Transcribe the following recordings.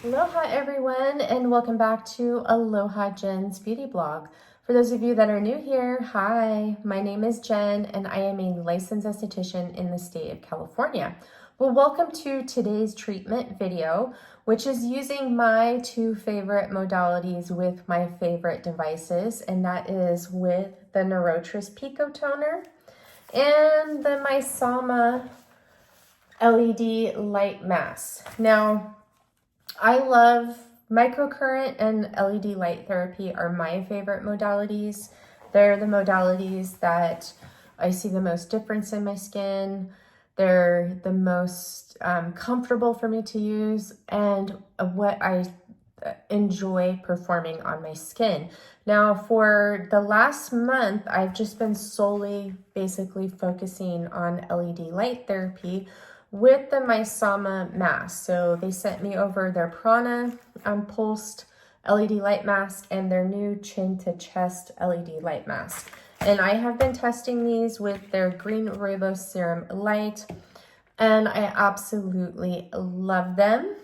Aloha everyone, and welcome back to Aloha Jen's beauty blog. For those of you that are new here, hi, my name is Jen and I am a licensed esthetician in the state of California. Well, welcome to today's treatment video, which is using my two favorite modalities with my favorite devices, and that is with the Neurotris Pico toner and the Misama LED light mask. Now, I love microcurrent and LED light therapy are my favorite modalities. They're the modalities that I see the most difference in my skin. They're the most comfortable for me to use and what I enjoy performing on my skin. Now, for the last month, I've just been solely basically focusing on LED light therapy with the Misama mask. So they sent me over their Prana pulsed LED light mask and their new chin to chest LED light mask. And I have been testing these with their green rooibos serum light, and I absolutely love them.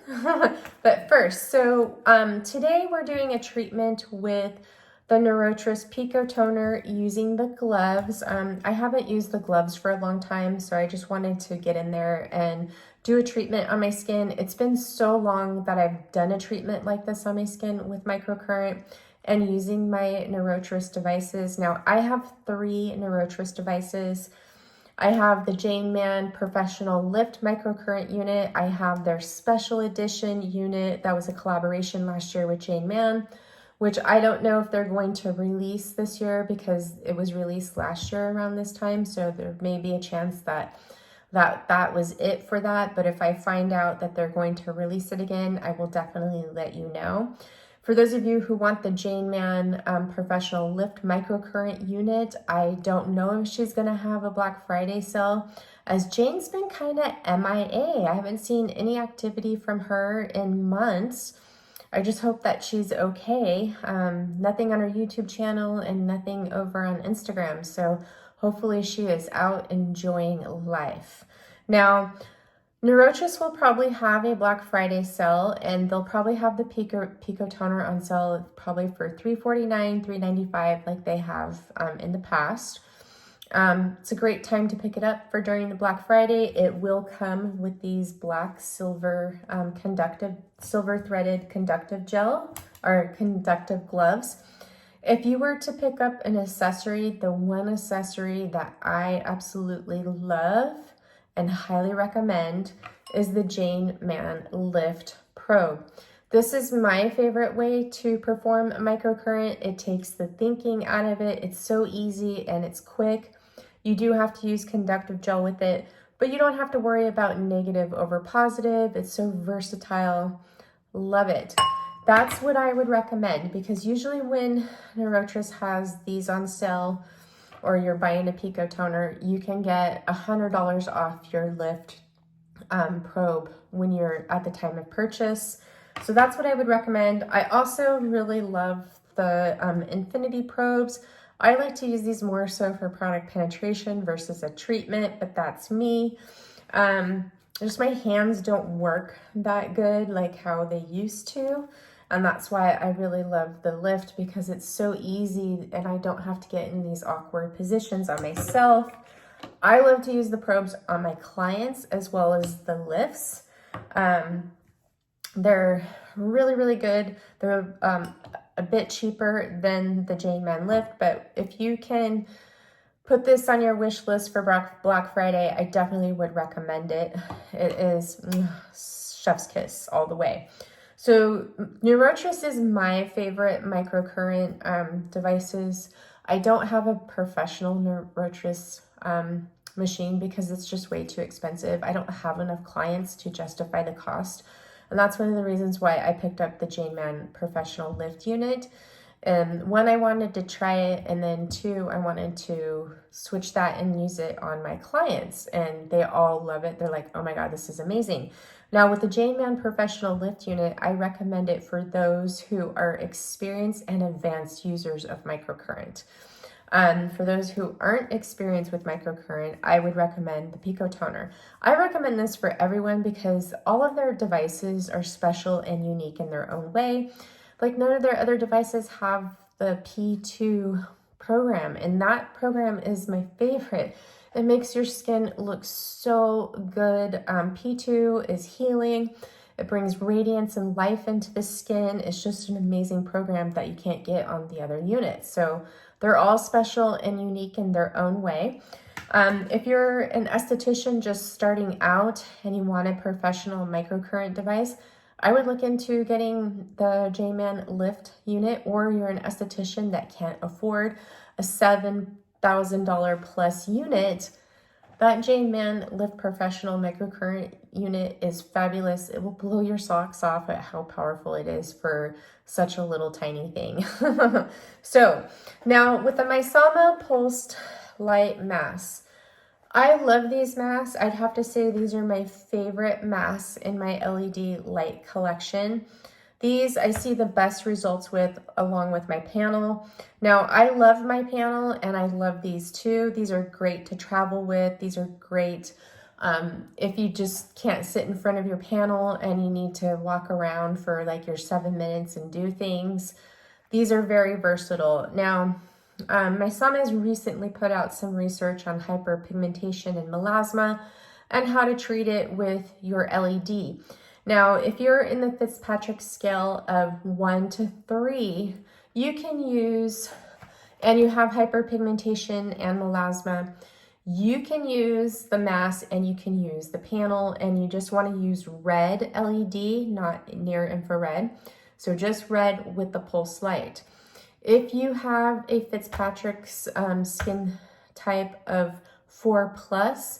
But first, so today we're doing a treatment with the Neurotris Pico toner using the gloves. I haven't used the gloves for a long time, so I just wanted to get in there and do a treatment on my skin. It's been so long that I've done a treatment like this on my skin with microcurrent and using my Neurotris devices. Now, I have 3 Neurotris devices. I have the Jane Man Professional Lift Microcurrent unit. I have their special edition unit that was a collaboration last year with Jane Man, which I don't know if they're going to release this year because it was released last year around this time. So there may be a chance that was it for that. But if I find out that they're going to release it again, I will definitely let you know. For those of you who want the Jane Man Professional Lift Microcurrent unit, I don't know if she's gonna have a Black Friday sale, as Jane's been kind of MIA. I haven't seen any activity from her in months. I just hope that she's okay. Nothing on her YouTube channel and nothing over on Instagram. So hopefully she is out enjoying life. Now, Neurotris will probably have a Black Friday sale, and they'll probably have the Pico toner on sale probably for $349, $395 like they have in the past. It's a great time to pick it up for during the Black Friday. It will come with these black silver threaded conductive gel or conductive gloves. If you were to pick up an accessory, the one accessory that I absolutely love and highly recommend is the Jane Man Lift Probe. This is my favorite way to perform a microcurrent. It takes the thinking out of it. It's so easy and it's quick. You do have to use conductive gel with it, but you don't have to worry about negative over positive. It's so versatile. Love it. That's what I would recommend, because usually when Neurotris has these on sale or you're buying a Pico toner, you can get $100 off your Lift probe when you're at the time of purchase. So that's what I would recommend. I also really love the Infinity probes. I like to use these more so for product penetration versus a treatment, but that's me. Just my hands don't work that good like how they used to. And that's why I really love the Lift, because it's so easy and I don't have to get in these awkward positions on myself. I love to use the probes on my clients as well as the lifts. They're really, really good. They're a bit cheaper than the Jane Man Lift, but if you can put this on your wish list for Black Friday, I definitely would recommend it. It is chef's kiss all the way. So Neurotris is my favorite microcurrent devices. I don't have a professional Neurotris machine because it's just way too expensive. I don't have enough clients to justify the cost. And that's one of the reasons why I picked up the Jane Man Professional Lift unit. One, I wanted to try it, and then 2, I wanted to switch that and use it on my clients, and they all love it. They're like, oh my God, this is amazing. Now with the Jane Man Professional Lift unit, I recommend it for those who are experienced and advanced users of microcurrent. For those who aren't experienced with microcurrent, I would recommend the Pico toner. I recommend this for everyone because all of their devices are special and unique in their own way. Like none of their other devices have the P2 program, and that program is my favorite. It makes your skin look so good. P2 is healing. It brings radiance and life into the skin. It's just an amazing program that you can't get on the other units. So they're all special and unique in their own way. If you're an esthetician just starting out and you want a professional microcurrent device, I would look into getting the J-Man Lift unit, or you're an esthetician that can't afford a $7,000 plus unit. That J-Man Lift Professional Microcurrent unit is fabulous. It will blow your socks off at how powerful it is for such a little tiny thing. So now with the Misama Pulsed Light Masks, I love these masks. I'd have to say these are my favorite masks in my LED light collection. These I see the best results with along with my panel. Now I love my panel and I love these too. These are great to travel with. These are great if you just can't sit in front of your panel and you need to walk around for like your 7 minutes and do things. These are very versatile. Now, my son has recently put out some research on hyperpigmentation and melasma and how to treat it with your LED. Now, if you're in the Fitzpatrick scale of 1 to 3, you can use, and you have hyperpigmentation and melasma, you can use the mask and you can use the panel, and you just want to use red LED, not near infrared. So just red with the pulse light. If you have a Fitzpatrick's skin type of 4+,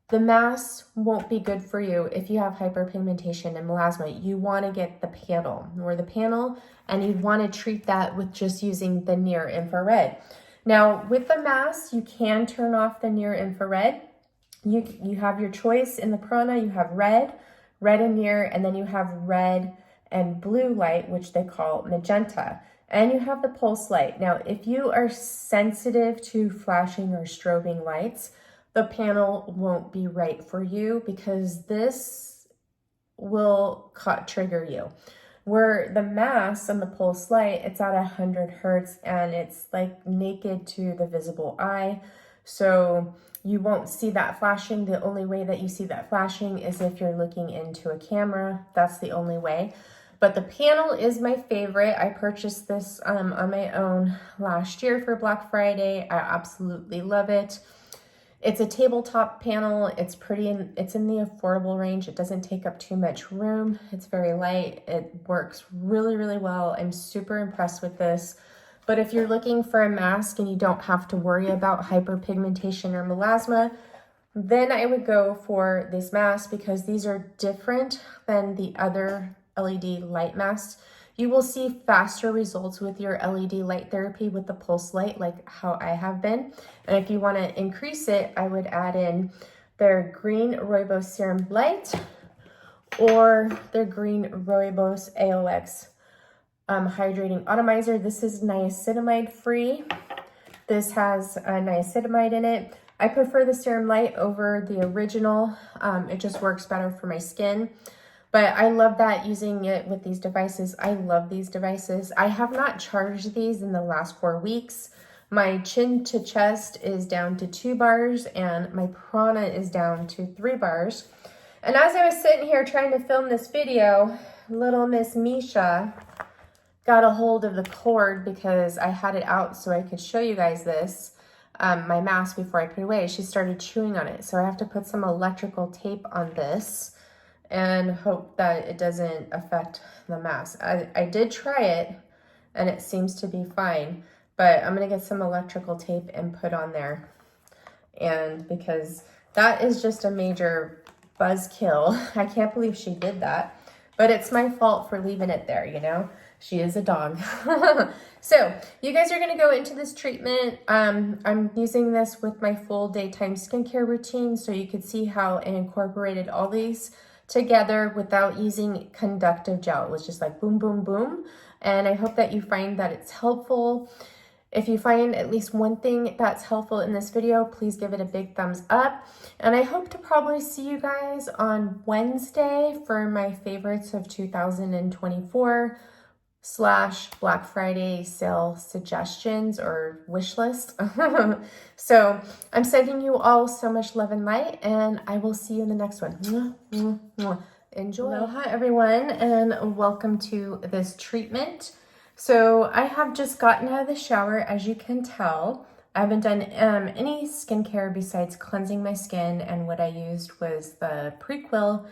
the mask won't be good for you if you have hyperpigmentation and melasma. You want to get the panel and you want to treat that with just using the near infrared. Now with the mask, you can turn off the near infrared. You have your choice in the Prana. You have red and near, and then you have red and blue light, which they call magenta. And you have the pulse light. Now, if you are sensitive to flashing or strobing lights, the panel won't be right for you because this will trigger you. Where the mask and the pulse light, it's at 100 hertz and it's like naked to the visible eye. So you won't see that flashing. The only way that you see that flashing is if you're looking into a camera. That's the only way. But the panel is my favorite. I purchased this on my own last year for Black Friday. I absolutely love it. It's a tabletop panel. It's pretty, it's in the affordable range. It doesn't take up too much room. It's very light. It works really, really well. I'm super impressed with this. But if you're looking for a mask and you don't have to worry about hyperpigmentation or melasma, then I would go for this mask because these are different than the other LED light masks. You will see faster results with your LED light therapy with the pulse light, like how I have been. And if you want to increase it, I would add in their green rooibos serum light or their green rooibos AOX hydrating atomizer. This is niacinamide free. This has niacinamide in it. I prefer the serum light over the original. It just works better for my skin. But I love that using it with these devices. I love these devices. I have not charged these in the last 4 weeks. My chin to chest is down to 2 bars and my prana is down to 3 bars. And as I was sitting here trying to film this video, little Miss Misha got a hold of the cord because I had it out so I could show you guys this, my mask before I put it away. She started chewing on it. So I have to put some electrical tape on this and hope that it doesn't affect the mask. I did try it and it seems to be fine, but I'm gonna get some electrical tape and put on there. And because that is just a major buzzkill. I can't believe she did that, but it's my fault for leaving it there, you know? She is a dog. So you guys are gonna go into this treatment. I'm using this with my full daytime skincare routine so you could see how I incorporated all these together without using conductive gel. It was just like boom, boom, boom. And I hope that you find that it's helpful. If you find at least one thing that's helpful in this video, please give it a big thumbs up. And I hope to probably see you guys on Wednesday for my favorites of 2024 / Black Friday sale suggestions or wish list. So I'm sending you all so much love and light, and I will see you in the next one. Enjoy. Aloha everyone, and welcome to this treatment. So I have just gotten out of the shower, as you can tell. I haven't done any skincare besides cleansing my skin, and what I used was the Prequel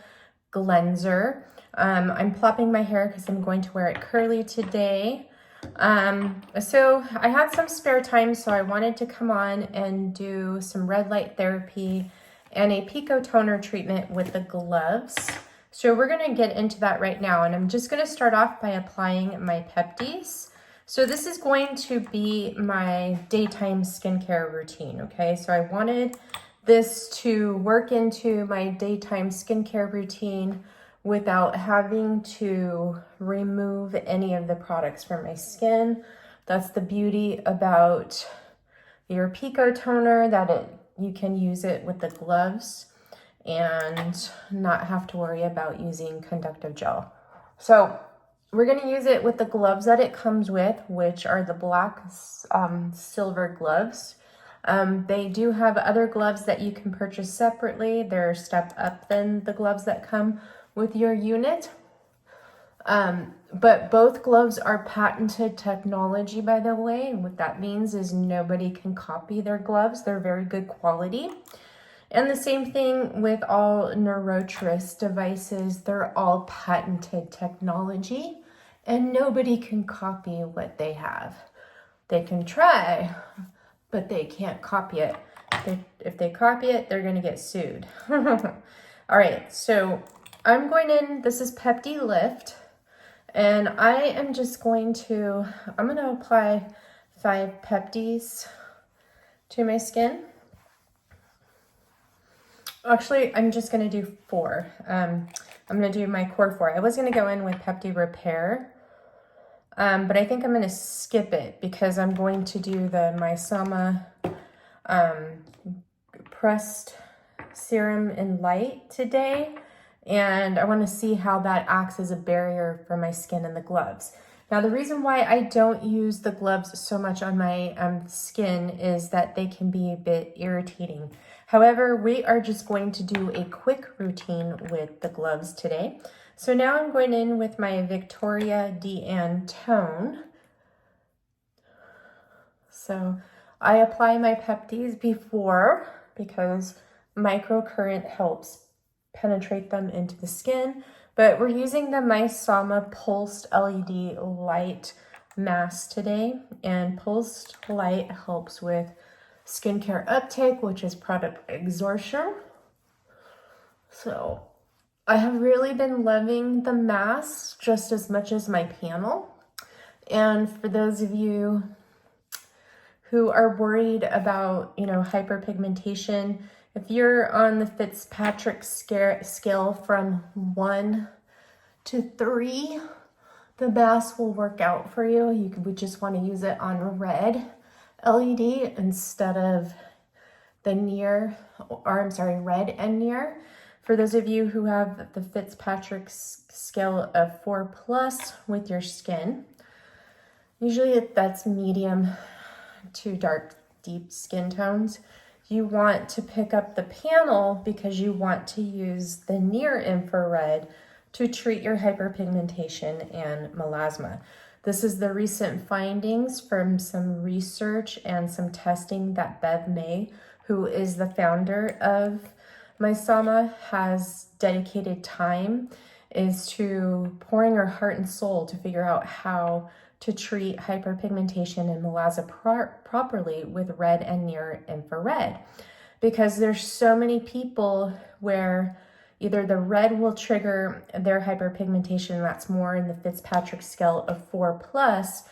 cleanser. I'm plopping my hair because I'm going to wear it curly today. So I had some spare time, so I wanted to come on and do some red light therapy and a Pico toner treatment with the gloves. So we're going to get into that right now, and I'm just going to start off by applying my Pepties. So this is going to be my daytime skincare routine, okay? So I wanted this to work into my daytime skincare routine without having to remove any of the products from my skin. That's the beauty about your Pico toner, that you can use it with the gloves and not have to worry about using conductive gel. So we're going to use it with the gloves that it comes with, which are the black silver gloves. They do have other gloves that you can purchase separately. They're stepped up than the gloves that come with your unit. But both gloves are patented technology, by the way. And what that means is nobody can copy their gloves. They're very good quality. And the same thing with all Neurotris devices. They're all patented technology, and nobody can copy what they have. They can try, but they can't copy it. If they copy it, they're going to get sued. All right, so I'm going in. This is Pepti Lift, and I am just going to, I'm going to apply 5 Peptis to my skin. Actually, I'm just going to do 4. I'm going to do my core 4. I was going to go in with Pepti Repair, but I think I'm going to skip it because I'm going to do the Misama pressed serum in light today, and I want to see how that acts as a barrier for my skin and the gloves. Now, the reason why I don't use the gloves so much on my skin is that they can be a bit irritating. However, we are just going to do a quick routine with the gloves today. So now I'm going in with my Viktoria De Ann tone. So I apply my Peptis before because microcurrent helps penetrate them into the skin. But we're using the Misama Pulsed LED Light Mask today. And Pulsed Light helps with skincare uptake, which is product absorption. So I have really been loving the mask just as much as my panel. And for those of you who are worried about, hyperpigmentation, if you're on the Fitzpatrick scale from 1 to 3, the mask will work out for you. You would just want to use it on red LED instead of the red and near. For those of you who have the Fitzpatrick scale of 4+ with your skin, usually that's medium to dark, deep skin tones. You want to pick up the panel because you want to use the near infrared to treat your hyperpigmentation and melasma. This is the recent findings from some research and some testing that Bev May, who is the founder of Misama, has dedicated time is to pouring her heart and soul to figure out how to treat hyperpigmentation and melasma properly with red and near infrared. Because there's so many people where either the red will trigger their hyperpigmentation, that's more in the Fitzpatrick scale of 4+,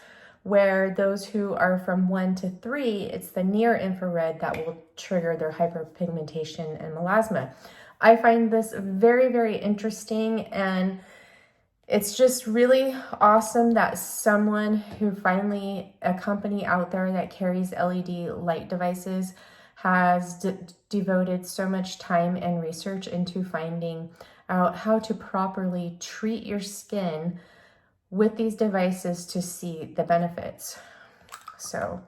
where those who are from 1 to 3, it's the near infrared that will trigger their hyperpigmentation and melasma. I find this very, very interesting, and it's just really awesome that someone who finally, a company out there that carries LED light devices, has devoted so much time and research into finding out how to properly treat your skin with these devices to see the benefits. So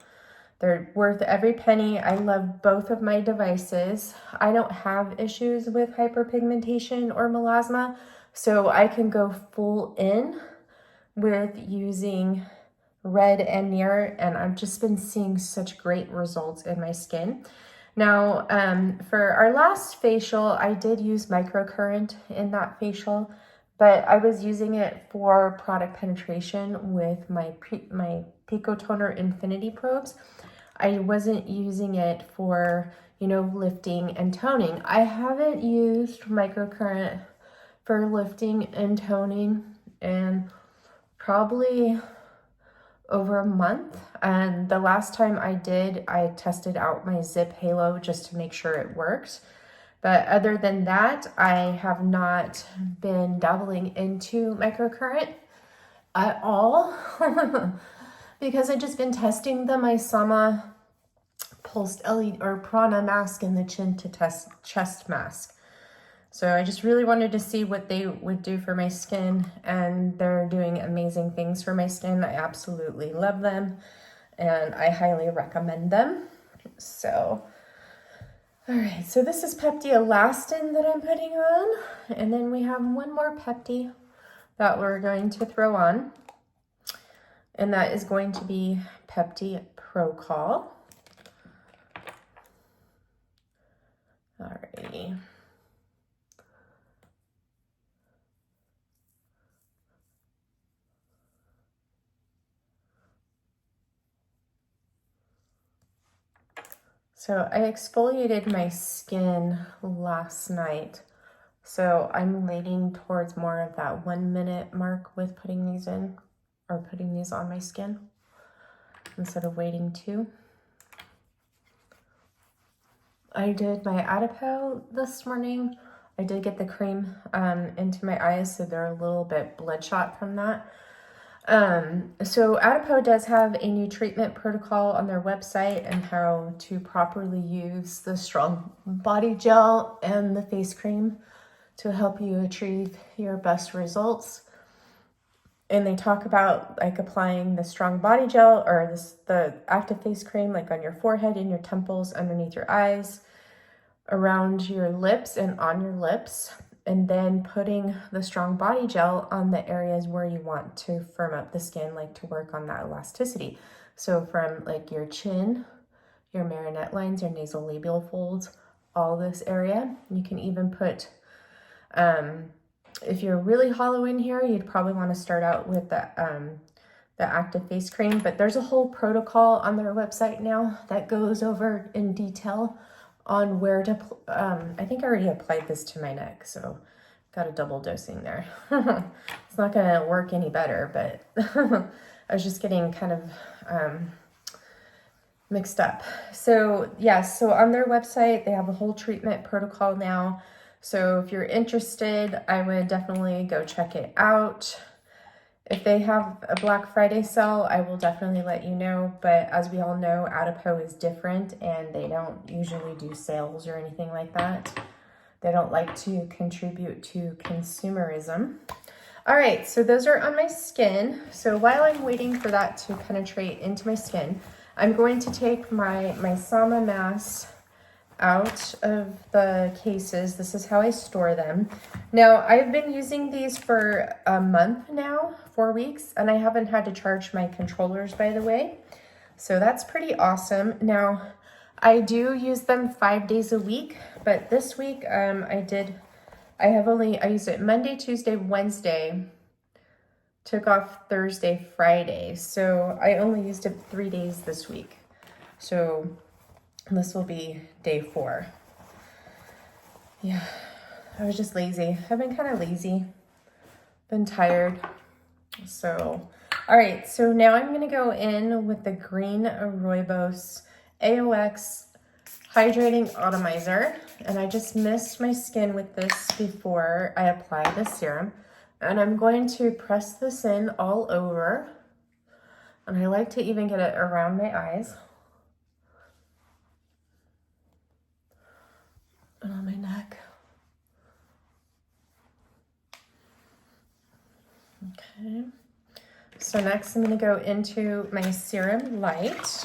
they're worth every penny. I love both of my devices. I don't have issues with hyperpigmentation or melasma, so I can go full in with using red and near, and I've just been seeing such great results in my skin. Now, for our last facial, I did use microcurrent in that facial, but I was using it for product penetration with my Pico Toner Infinity probes. I wasn't using it for, you know, lifting and toning. I haven't used microcurrent for lifting and toning in probably over a month. And the last time I did, I tested out my Zip Halo just to make sure it worked. But other than that, I have not been dabbling into microcurrent at all because I've just been testing the Misama pulsed LED or prana mask in the chin to test chest mask. So I just really wanted to see what they would do for my skin, and they're doing amazing things for my skin. I absolutely love them and I highly recommend them. So, all right, so this is Pepti Elastin that I'm putting on, and then we have one more Pepti that we're going to throw on, and that is going to be Pepti Procol. Alrighty. So I exfoliated my skin last night, so I'm leaning towards more of that 1 minute mark with putting these in, or putting these on my skin instead of waiting 2. I did my Adipo this morning. I did get the cream into my eyes, so they're a little bit bloodshot from that. So Adipo does have a new treatment protocol on their website and how to properly use the strong body gel and the face cream to help you achieve your best results. And they talk about like applying the strong body gel or the active face cream like on your forehead, in your temples, underneath your eyes, around your lips and on your lips, and then putting the strong body gel on the areas where you want to firm up the skin, like to work on that elasticity. So from like your chin, your marionette lines, your nasal labial folds, all this area. You can even put, if you're really hollow in here, you'd probably want to start out with the active face cream, but there's a whole protocol on their website now that goes over in detail on where to, I think I already applied this to my neck, so got a double dosing there. It's not gonna work any better, but I was just getting kind of mixed up. So yeah, so on their website, they have a whole treatment protocol now. So if you're interested, I would definitely go check it out. If they have a Black Friday sale, I will definitely let you know. But as we all know, Adipo is different and they don't usually do sales or anything like that. They don't like to contribute to consumerism. All right, so those are on my skin. So while I'm waiting for that to penetrate into my skin, I'm going to take my Misama masks out of the cases. This is how I store them. Now, I've been using these for a month now, 4 weeks, and I haven't had to charge my controllers, by the way. So that's pretty awesome. Now, I do use them 5 days a week, but this week I used it Monday, Tuesday, Wednesday, took off Thursday, Friday. So I only used it 3 days this week. So this will be day 4. Yeah, I was just lazy. I've been kind of lazy, been tired. So, all right, so now I'm gonna go in with the green Rooibos AOX Hydrating Atomizer. And I just mist my skin with this before I apply the serum. And I'm going to press this in all over. And I like to even get it around my eyes. And on my neck. Okay. So next I'm going to go into my serum light.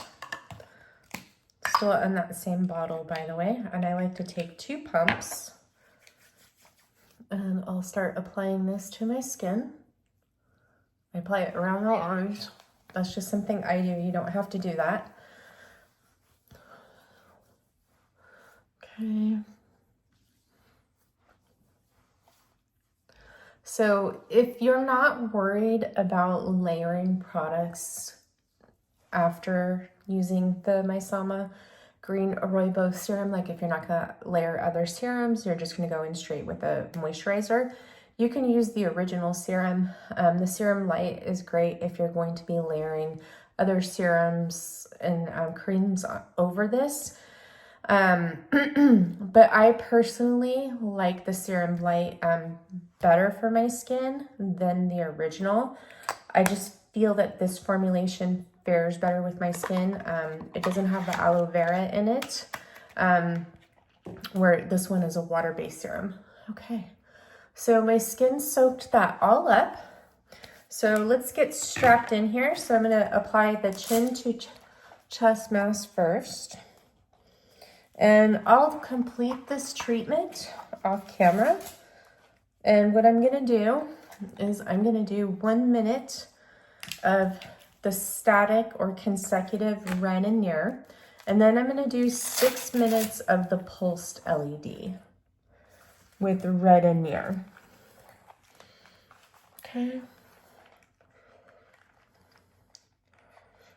Still in that same bottle, by the way. And I like to take 2 pumps. And I'll start applying this to my skin. I apply it around my arms. That's just something I do. You don't have to do that. Okay. So if you're not worried about layering products after using the Misama Green Rooibos serum, like if you're not gonna layer other serums, you're just gonna go in straight with a moisturizer, you can use the original serum. The serum light is great if you're going to be layering other serums and creams over this. But I personally like the serum light better for my skin than the original. I just feel that this formulation fares better with my skin. It doesn't have the aloe vera in it, where this one is a water-based serum. Okay, so my skin soaked that all up. So let's get strapped in here. So I'm gonna apply the chin to chest mask first. And I'll complete this treatment off camera. And what I'm gonna do is I'm gonna do 1 minute of the static or consecutive red and near. And then I'm gonna do 6 minutes of the pulsed LED with red and near. Okay.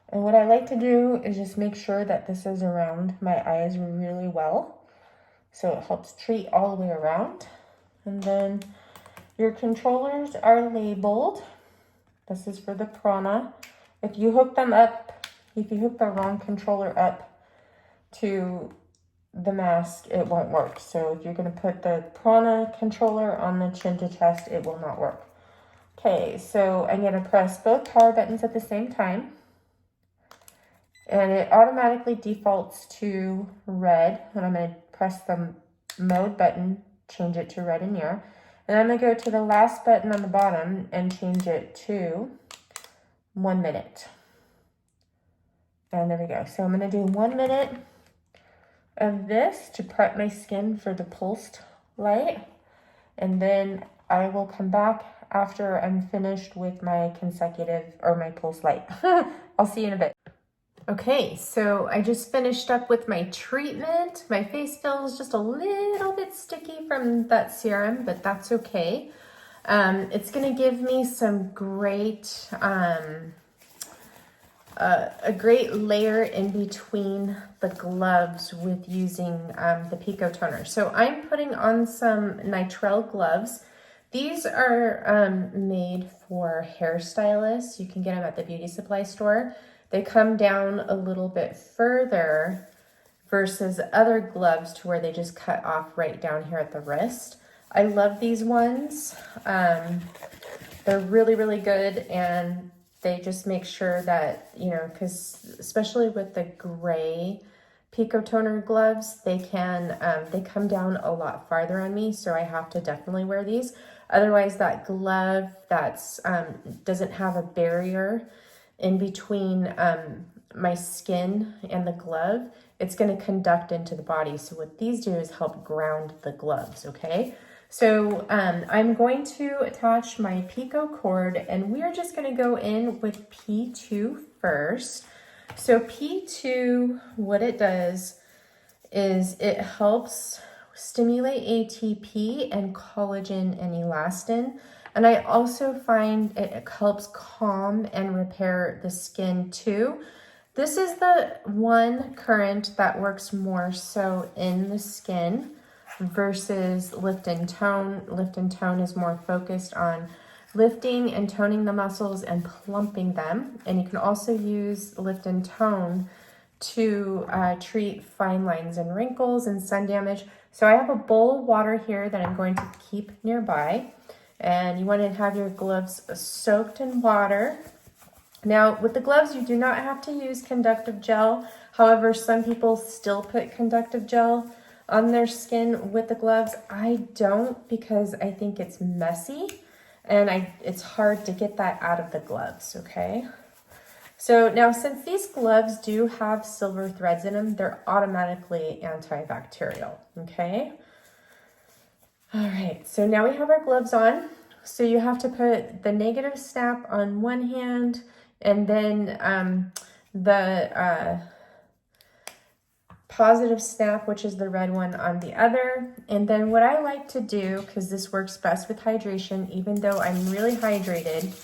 And what I like to do is just make sure that this is around my eyes really well. So it helps treat all the way around. And then your controllers are labeled. This is for the prana. If you hook them up, if you hook the wrong controller up to the mask, it won't work. So if you're gonna put the prana controller on the chin to chest, it will not work. Okay, so I'm gonna press both power buttons at the same time. And it automatically defaults to red. And I'm gonna press the mode button, change it to red and near. And I'm gonna go to the last button on the bottom and change it to 1 minute. And there we go. So I'm gonna do 1 minute of this to prep my skin for the pulsed light. And then I will come back after I'm finished with my consecutive or my pulse light. I'll see you in a bit. Okay, so I just finished up with my treatment. My face feels just a little bit sticky from that serum, but that's okay. It's gonna give me some great, a great layer in between the gloves with using the Pico toner. So I'm putting on some nitrile gloves. These are made for hairstylists. You can get them at the beauty supply store. They come down a little bit further versus other gloves to where they just cut off right down here at the wrist. I love these ones. They're really, really good, and they just make sure that, you know, because especially with the gray Pico toner gloves, they come down a lot farther on me, so I have to definitely wear these. Otherwise, that glove that's doesn't have a barrier in between my skin and the glove, it's going to conduct into the body. So what these do is help ground the gloves, okay? So I'm going to attach my Pico cord, and we're just going to go in with P2 first. So P2, what it does is it helps stimulate ATP and collagen and elastin. And I also find it helps calm and repair the skin too. This is the one current that works more so in the skin versus lift and tone. Lift and tone is more focused on lifting and toning the muscles and plumping them. And you can also use lift and tone to treat fine lines and wrinkles and sun damage. So I have a bowl of water here that I'm going to keep nearby. And you want to have your gloves soaked in water. Now, with the gloves, you do not have to use conductive gel. However, some people still put conductive gel on their skin with the gloves. I don't, because I think it's messy and it's hard to get that out of the gloves, okay? So now, since these gloves do have silver threads in them, they're automatically antibacterial, okay? All right, so now we have our gloves on. So you have to put the negative snap on one hand and then the positive snap, which is the red one, on the other. And then what I like to do, because this works best with hydration, even though I'm really hydrated,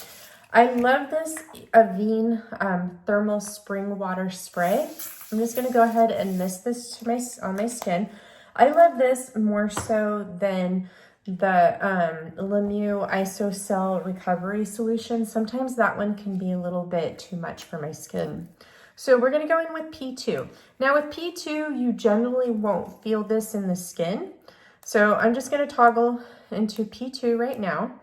I love this Avene thermal spring water spray. I'm just going to go ahead and mist this to on my skin. I love this more so than the Lemieux IsoCell recovery solution. Sometimes that one can be a little bit too much for my skin. So we're going to go in with P2. Now with P2, you generally won't feel this in the skin. So I'm just going to toggle into P2 right now.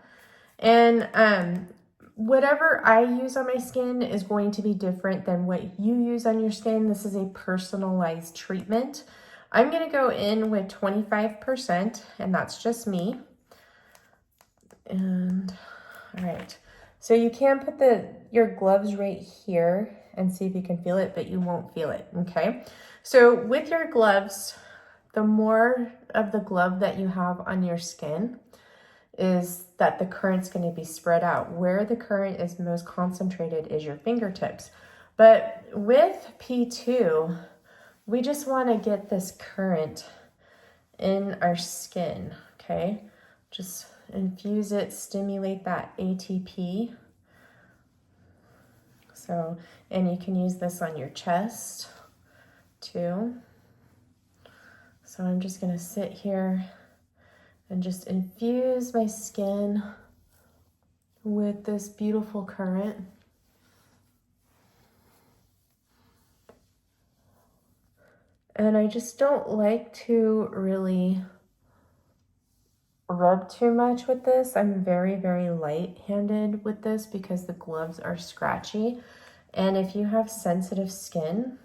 And whatever I use on my skin is going to be different than what you use on your skin. This is a personalized treatment. I'm going to go in with 25%, and that's just me. And all right, so you can put your gloves right here and see if you can feel it, but you won't feel it, okay? So with your gloves, the more of the glove that you have on your skin is that the current's going to be spread out. Where the current is most concentrated is your fingertips. But with P2, we just want to get this current in our skin, okay? Just infuse it, stimulate that ATP. So, and you can use this on your chest too. So I'm just going to sit here and just infuse my skin with this beautiful current. And I just don't like to really rub too much with this. I'm very, very light-handed with this because the gloves are scratchy. And if you have sensitive skin,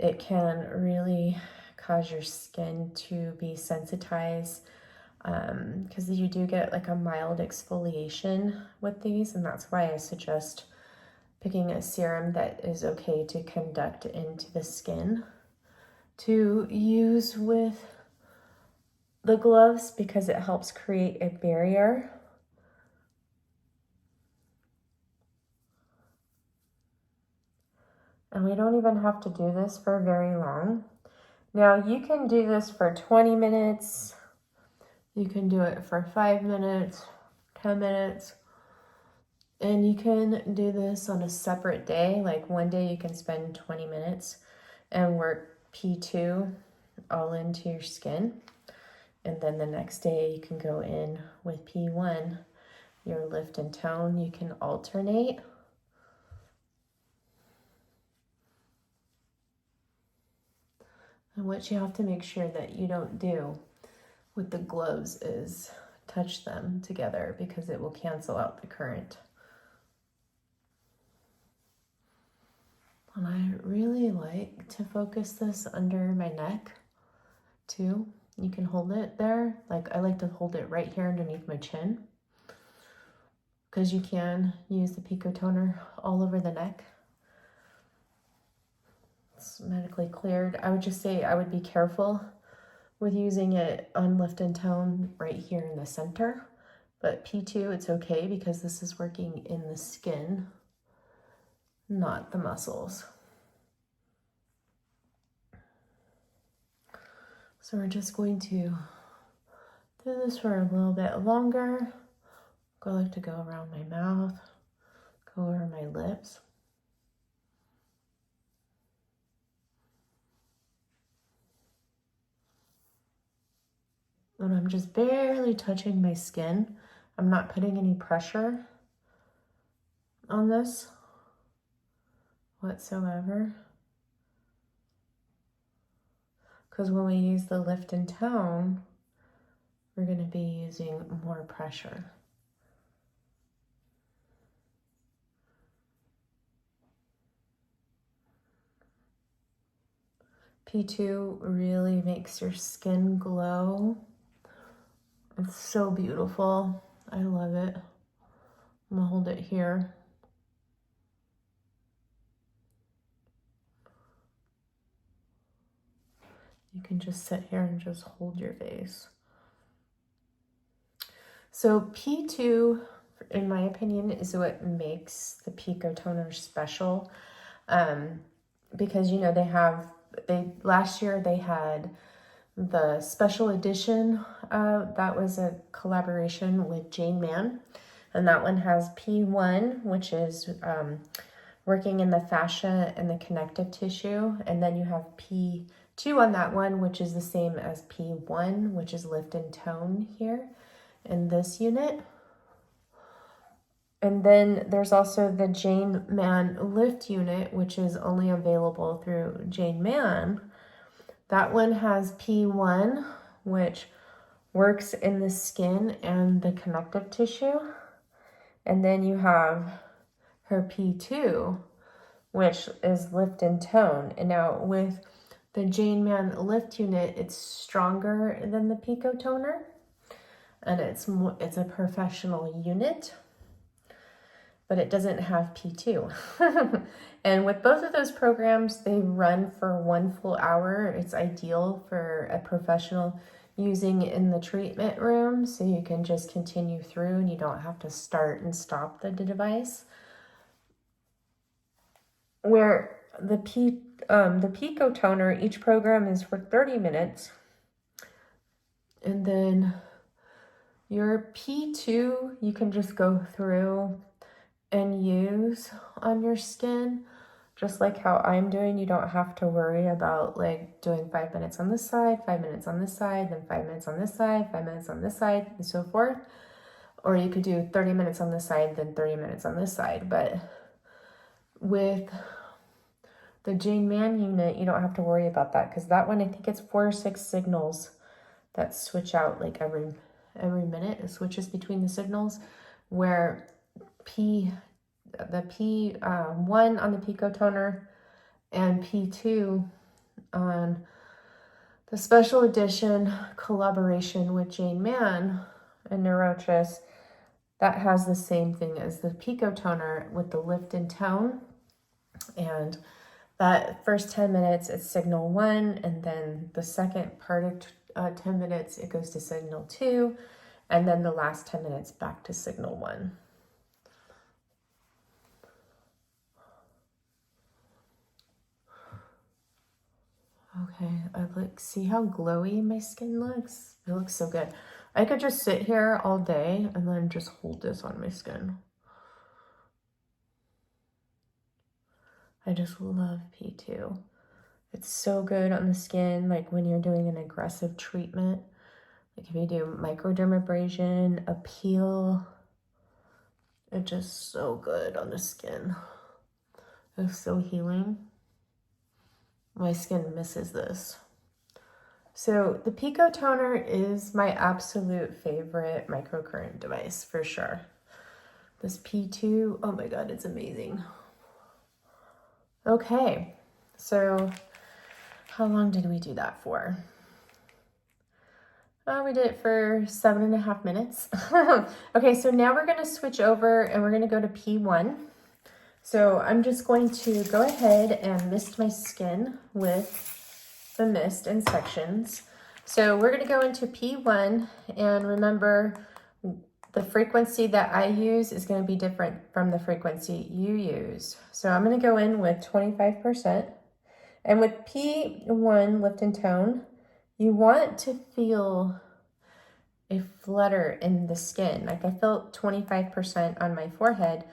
it can really cause your skin to be sensitized because you do get like a mild exfoliation with these. And that's why I suggest picking a serum that is okay to conduct into the skin to use with the gloves, because it helps create a barrier. And we don't even have to do this for very long. Now you can do this for 20 minutes. You can do it for 5 minutes, 10 minutes. And you can do this on a separate day. Like one day you can spend 20 minutes and work P2 all into your skin. And then the next day you can go in with P1, your lift and tone. You can alternate. And what you have to make sure that you don't do with the gloves is touch them together, because it will cancel out the current. And I really like to focus this under my neck too. You can hold it there. Like I like to hold it right here underneath my chin, because you can use the Pico toner all over the neck. It's medically cleared. I would just say I would be careful with using it on lift and tone right here in the center. But P2, it's okay because this is working in the skin, not the muscles. So we're just going to do this for a little bit longer. I like to go around my mouth, go over my lips. And I'm just barely touching my skin. I'm not putting any pressure on this whatsoever. Because when we use the lift and tone, we're going to be using more pressure. P2 really makes your skin glow. It's so beautiful. I love it. I'm gonna hold it here. You can just sit here and just hold your face. So P2, in my opinion, is what makes the Pico toner special. Because, you know, last year they had the special edition. That was a collaboration with Jane Mann. And that one has P1, which is working in the fascia and the connective tissue. And then you have P2 on that one, which is the same as P1, which is lift and tone here in this unit. And then there's also the Jane Mann lift unit, which is only available through Jane Mann. That one has P1, which works in the skin and the connective tissue. And then you have her P2, which is lift and tone. And now with the Jane Mann lift unit, it's stronger than the Pico toner. And it's a professional unit, but it doesn't have P2. And with both of those programs, they run for 1 full hour. It's ideal for a professional using in the treatment room, so you can just continue through and you don't have to start and stop the device. Where the Pico toner, each program is for 30 minutes. And then your P2, you can just go through and use on your skin, just like how I'm doing. You don't have to worry about like doing 5 minutes on this side, 5 minutes on this side, then 5 minutes on this side, 5 minutes on this side, and so forth. Or you could do 30 minutes on this side, then 30 minutes on this side. But with the Jane Mann unit, you don't have to worry about that, because that one, I think it's 4 or 6 signals that switch out like every minute. It switches between the signals, where the P1 on the Pico toner and P2 on the special edition collaboration with Jane Mann and Neurotris, that has the same thing as the Pico toner with the lift and tone. And that first 10 minutes, it's signal 1, and then the second part of 10 minutes, it goes to signal 2, and then the last 10 minutes back to signal 1. Okay, see how glowy my skin looks? It looks so good. I could just sit here all day and then just hold this on my skin. I just love P2. It's so good on the skin, like when you're doing an aggressive treatment. Like if you do microdermabrasion, a peel, it's just so good on the skin. It's so healing. My skin misses this. So the Pico toner is my absolute favorite microcurrent device for sure. This P2, oh my God, it's amazing. Okay, so how long did we do that for? We did it for 7.5 minutes. Okay, so now we're gonna switch over and we're gonna go to P1. So I'm just going to go ahead and mist my skin with the mist in sections. So we're gonna go into P1, and remember, the frequency that I use is gonna be different from the frequency you use. So I'm gonna go in with 25%. And with P1, lift and tone, you want to feel a flutter in the skin. Like I felt 25% on my forehead,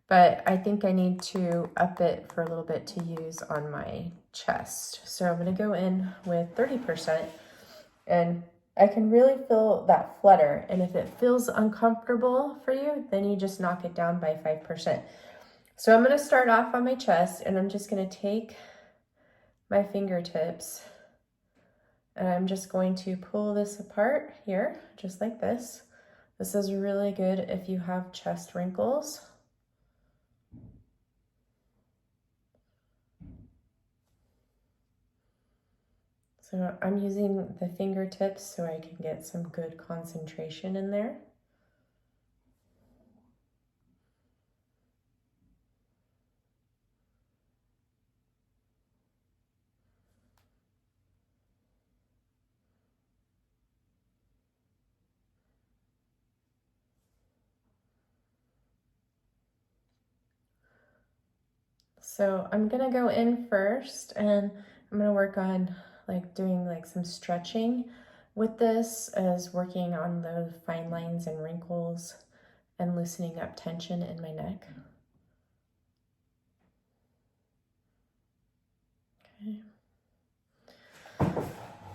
but I think I need to up it for a little bit to use on my chest. So I'm gonna go in with 30%, and I can really feel that flutter. And if it feels uncomfortable for you, then you just knock it down by 5%. So I'm gonna start off on my chest, and I'm just gonna take my fingertips And I'm just going to pull this apart here, just like this. This is really good if you have chest wrinkles. So I'm using the fingertips so I can get some good concentration in there. So I'm gonna go in first and I'm gonna work on like doing like some stretching with this, as working on the fine lines and wrinkles and loosening up tension in my neck. Okay.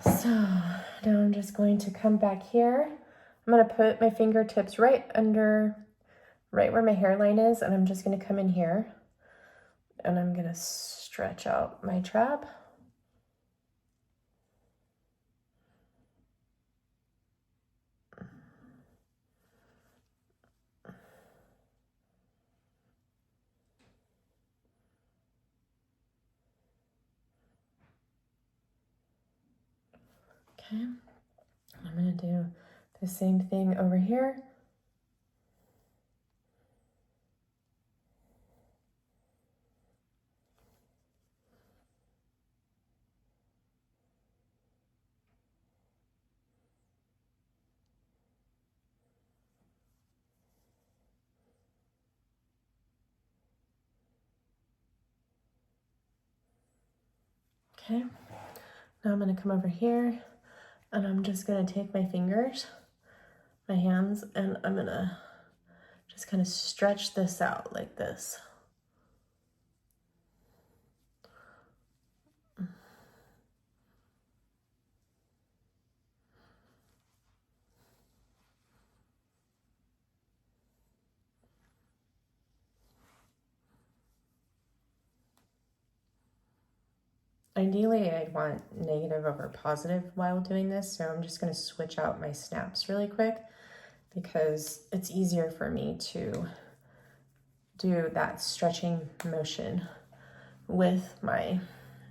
So now I'm just going to come back here. I'm gonna put my fingertips right where my hairline is, and I'm just gonna come in here and I'm gonna stretch out my trap. Okay, I'm gonna do the same thing over here. Okay, now I'm gonna come over here and I'm just gonna take my fingers, my hands, and I'm gonna just kind of stretch this out like this. Ideally, I'd want negative over positive while doing this, so I'm just gonna switch out my snaps really quick because it's easier for me to do that stretching motion with my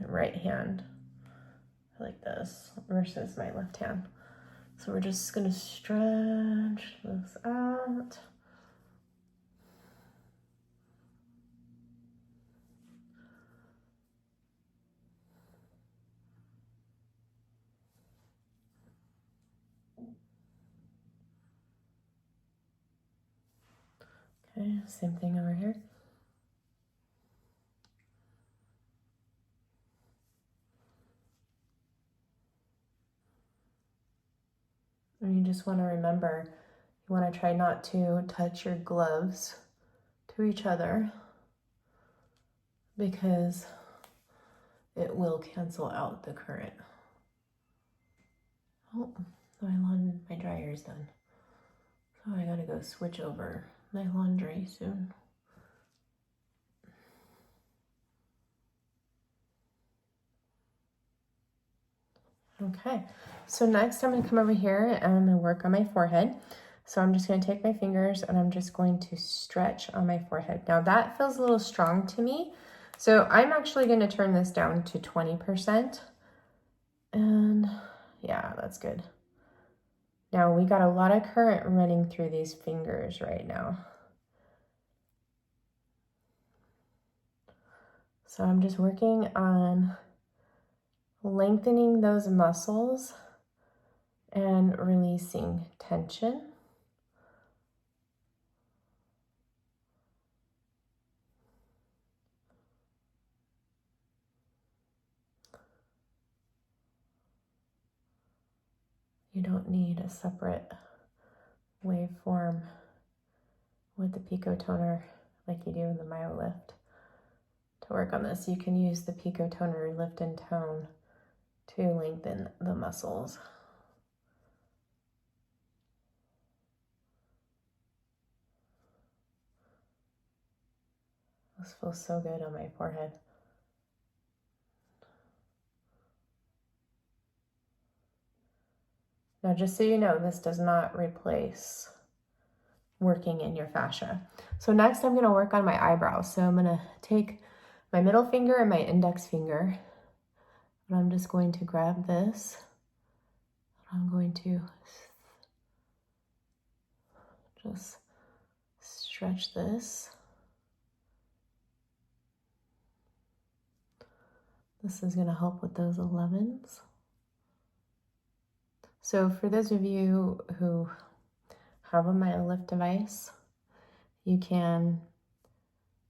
right hand like this versus my left hand. So we're just gonna stretch this out. Okay, same thing over here. And you just want to remember, you want to try not to touch your gloves to each other because it will cancel out the current. Oh, my dryer's done. So I gotta go switch over my laundry soon. Okay, so next I'm gonna come over here and I'm gonna work on my forehead. So I'm just gonna take my fingers and I'm just going to stretch on my forehead. Now that feels a little strong to me. So I'm actually gonna turn this down to 20%. And yeah, that's good. Now we got a lot of current running through these fingers right now. So I'm just working on lengthening those muscles and releasing tension. You don't need a separate waveform with the Pico toner like you do in the MyoLift to work on this. You can use the Pico toner lift and tone to lengthen the muscles. This feels so good on my forehead. Now, just so you know, this does not replace working in your fascia. So next I'm going to work on my eyebrows. So I'm going to take my middle finger and my index finger, and I'm just going to grab this. I'm going to just stretch this. This is going to help with those 11s. So for those of you who have a MyoLift device, you can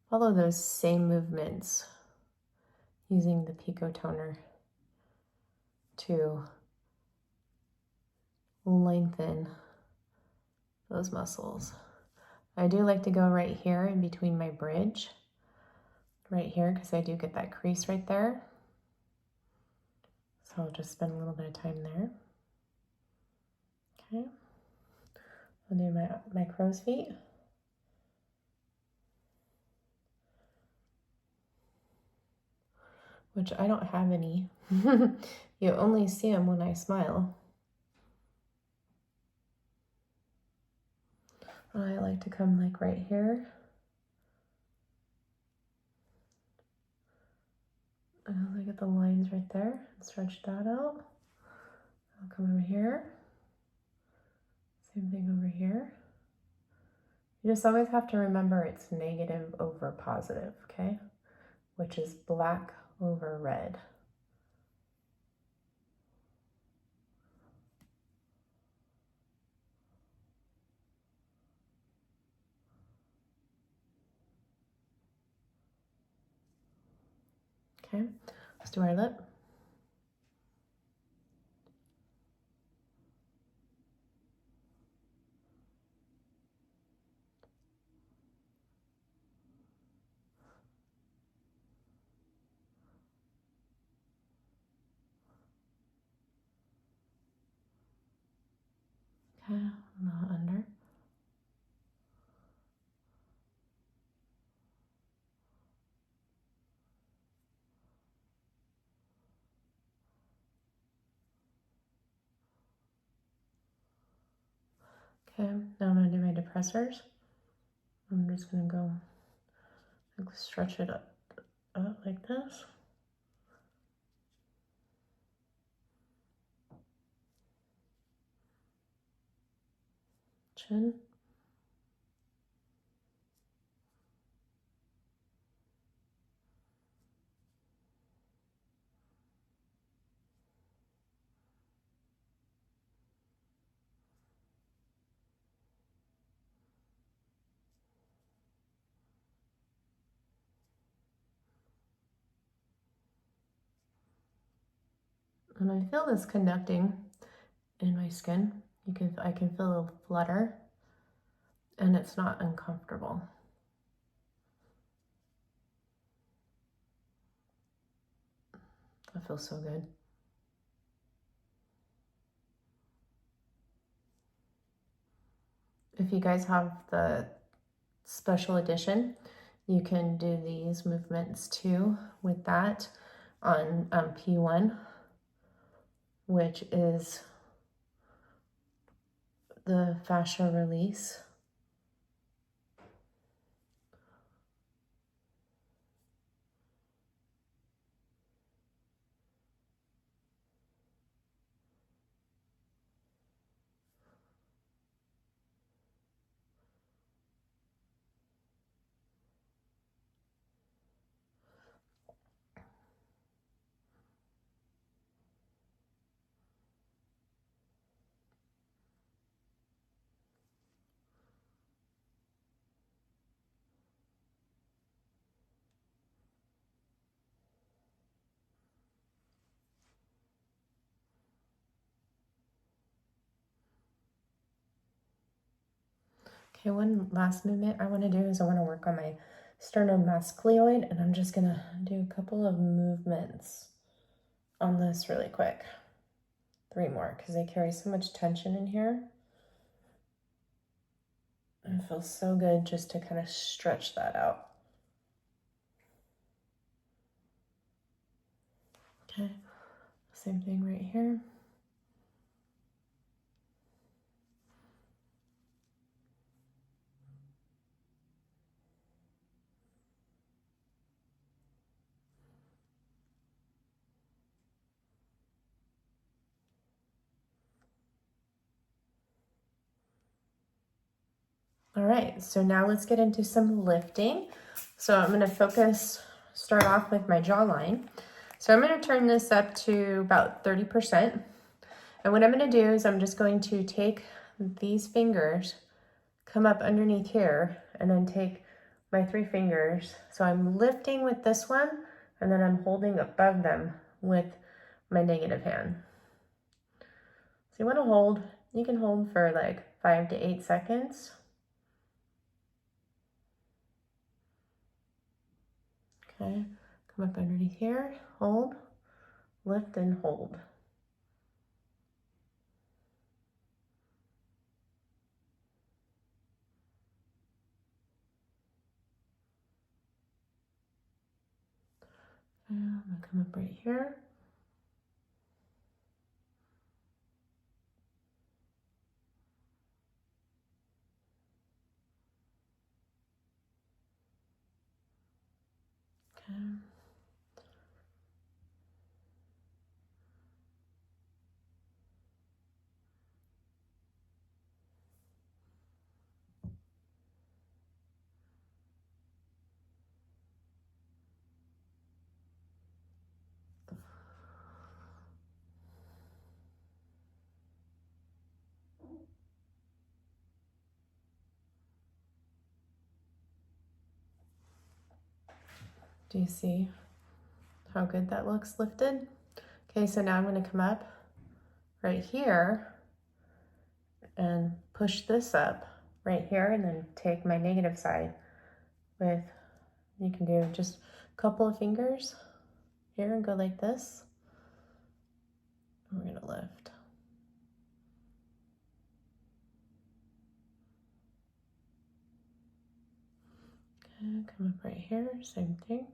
follow those same movements using the Pico toner to lengthen those muscles. I do like to go right here in between my bridge, right here, because I do get that crease right there. So I'll just spend a little bit of time there. Okay. I'll do my crow's feet. Which I don't have any. You only see them when I smile. I like to come like right here. And look at the lines right there. Stretch that out. I'll come over here. Same thing over here. You just always have to remember it's negative over positive, okay? Which is black over red. Okay, let's do our lip. Okay, not under. Okay, now I'm gonna do my depressors. I'm just gonna go stretch it up like this. Chin. And I feel this connecting in my skin. I can feel a flutter, and it's not uncomfortable. That feels so good. If you guys have the special edition, you can do these movements too with that on P1, which is the fascia release. Okay, one last movement I want to do is I want to work on my sternomascleoid, and I'm just going to do a couple of movements on this really quick. 3 more, because I carry so much tension in here. And it feels so good just to kind of stretch that out. Okay, same thing right here. All right, so now let's get into some lifting. So I'm gonna start off with my jawline. So I'm gonna turn this up to about 30%. And what I'm gonna do is I'm just going to take these fingers, come up underneath here, and then take my 3 fingers. So I'm lifting with this one, and then I'm holding above them with my negative hand. So you wanna hold, you can hold for like 5 to 8 seconds. Okay, come up underneath here, hold, lift and hold. And I'm gonna come up right here. Okay. Do you see how good that looks lifted? Okay, so now I'm gonna come up right here and push this up right here, and then take my negative side with, you can do just a couple of fingers here and go like this. And we're gonna lift. Okay, come up right here, same thing.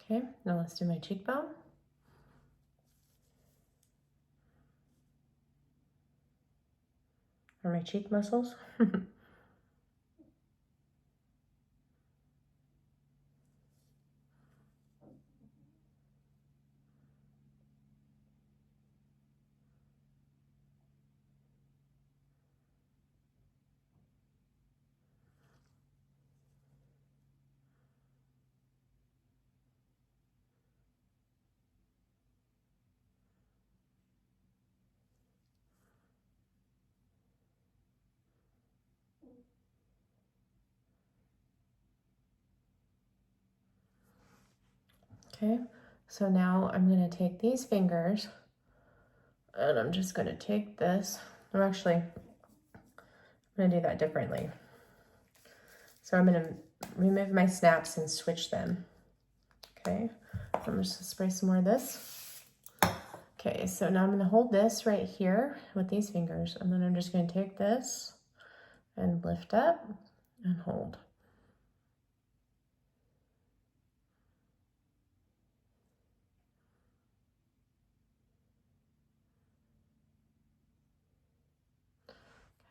Okay, now let's do my cheekbone. Or my cheek muscles. Okay, so now I'm gonna take these fingers and I'm just gonna take this. I'm gonna do that differently. So I'm gonna remove my snaps and switch them. Okay, I'm just gonna spray some more of this. Okay, so now I'm gonna hold this right here with these fingers, and then I'm just gonna take this and lift up and hold.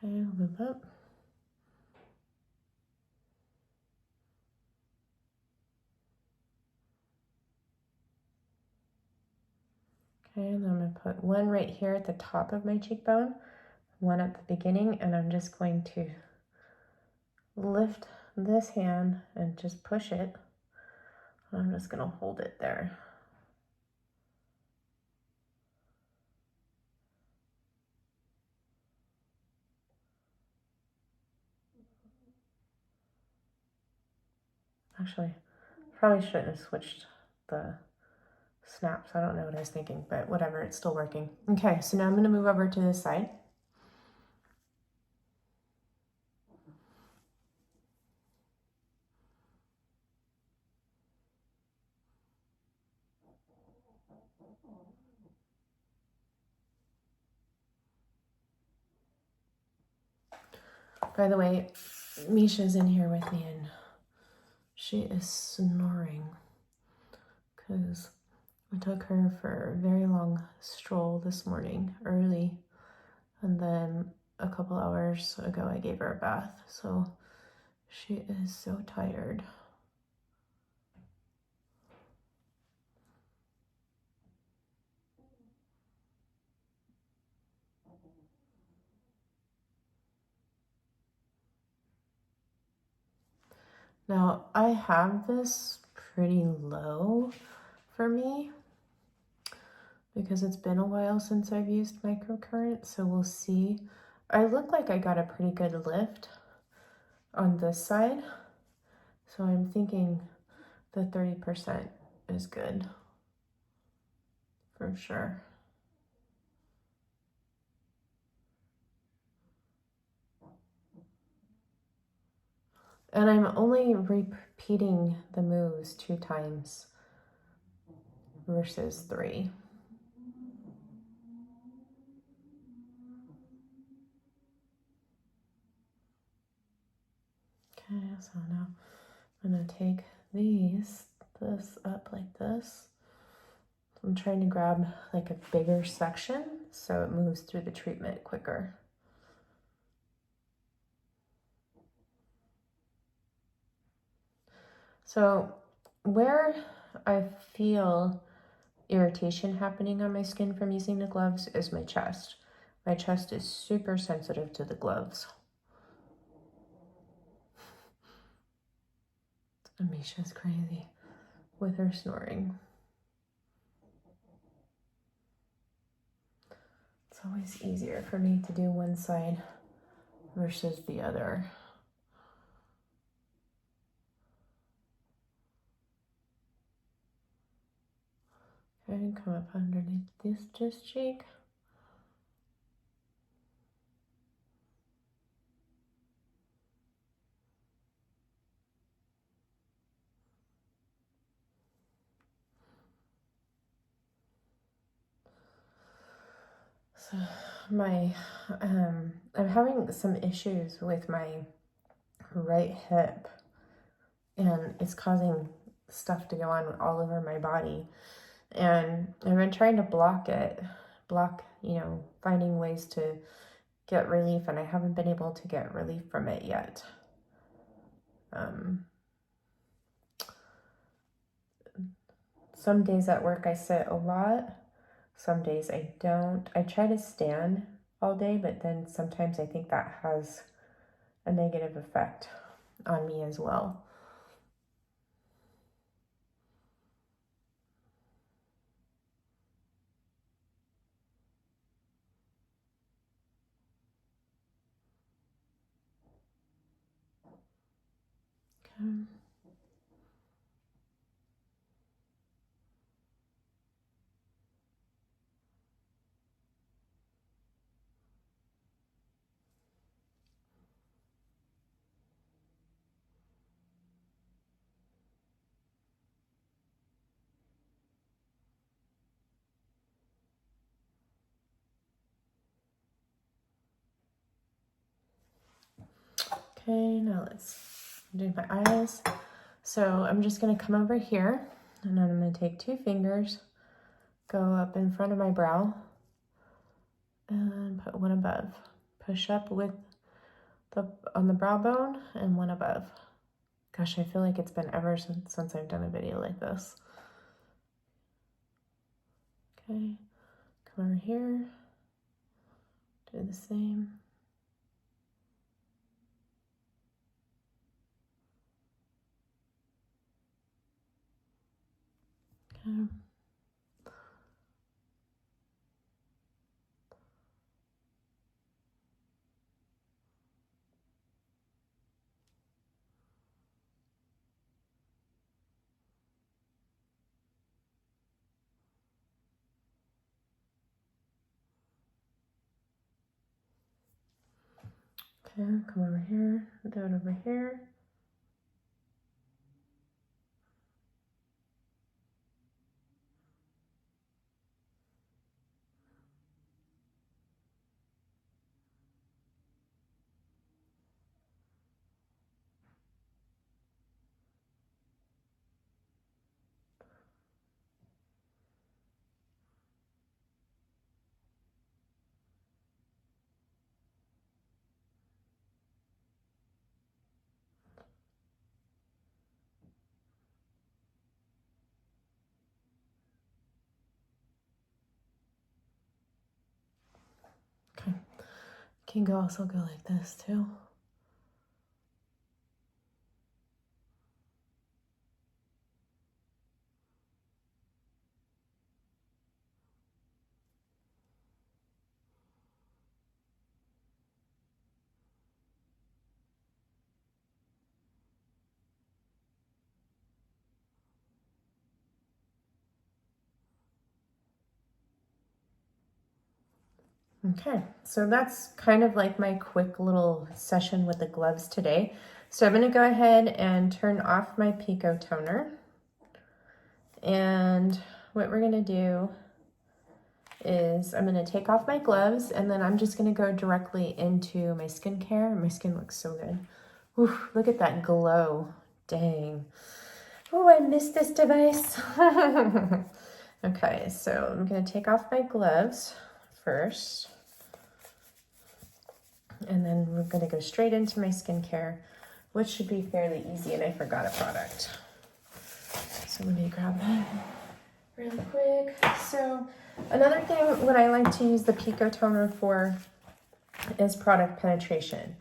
Okay, loop up. Okay, and then I'm gonna put one right here at the top of my cheekbone, one at the beginning, and I'm just going to lift this hand and just push it. I'm just gonna hold it there. Actually, probably shouldn't have switched the snaps. I don't know what I was thinking, but whatever, it's still working. Okay, so now I'm gonna move over to this side. By the way, Misha's in here with me, and She is snoring because I took her for a very long stroll this morning early, and then a couple hours ago I gave her a bath, so she is so tired. Now I have this pretty low for me because it's been a while since I've used microcurrent, so we'll see. I look like I got a pretty good lift on this side, so I'm thinking the 30% is good for sure. And I'm only repeating the moves 2 times versus 3. Okay, so now I'm gonna take this up like this. I'm trying to grab like a bigger section so it moves through the treatment quicker. So where I feel irritation happening on my skin from using the gloves is my chest. My chest is super sensitive to the gloves. Amisha's crazy with her snoring. It's always easier for me to do one side versus the other. Okay, come up underneath this cheek. So I'm having some issues with my right hip, and it's causing stuff to go on all over my body. And I've been trying to block, finding ways to get relief, and I haven't been able to get relief from it yet. Some days at work I sit a lot, some days I don't. I try to stand all day, but then sometimes I think that has a negative effect on me as well. Okay. Okay, now let's do my eyes. So I'm just gonna come over here, and then I'm gonna take 2 fingers, go up in front of my brow, and put one above. Push up on the brow bone and one above. Gosh, I feel like it's been ever since I've done a video like this. Okay, come over here, do the same. Okay. Okay, come over here, do it over here. Can also go like this too. Okay, so that's kind of like my quick little session with the gloves today. So I'm going to go ahead and turn off my Pico toner. And what we're going to do is I'm going to take off my gloves, and then I'm just going to go directly into my skincare. My skin looks so good. Oof, look at that glow. Dang. Oh, I missed this device. Okay, so I'm going to take off my gloves first. And then we're going to go straight into my skincare, which should be fairly easy. And I forgot a product. So let me grab that really quick. So another thing, what I like to use the Pico toner for is product penetration.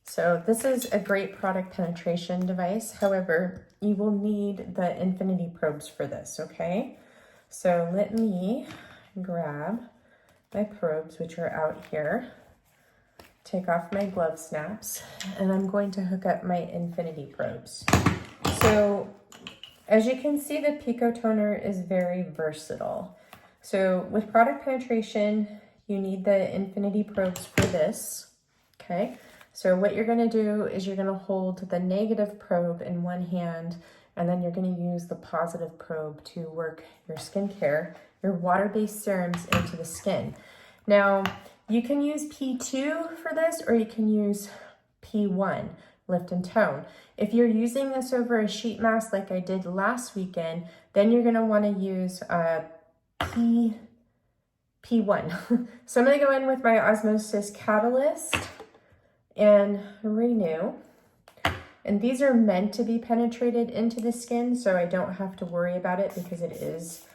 So this is a great product penetration device. However, you will need the infinity probes for this, okay? So let me grab my probes, which are out here. Take off my glove snaps, and I'm going to hook up my infinity probes. So as you can see, the Pico toner is very versatile. So with product penetration, you need the infinity probes for this, okay? So what you're gonna do is you're gonna hold the negative probe in one hand, and then you're gonna use the positive probe to work your skincare, your water-based serums into the skin. Now, you can use P2 for this, or you can use P1, lift and tone. If you're using this over a sheet mask like I did last weekend, then you're gonna wanna use P1. So I'm gonna go in with my Osmosis Catalyst and Renew. And these are meant to be penetrated into the skin, so I don't have to worry about it because it is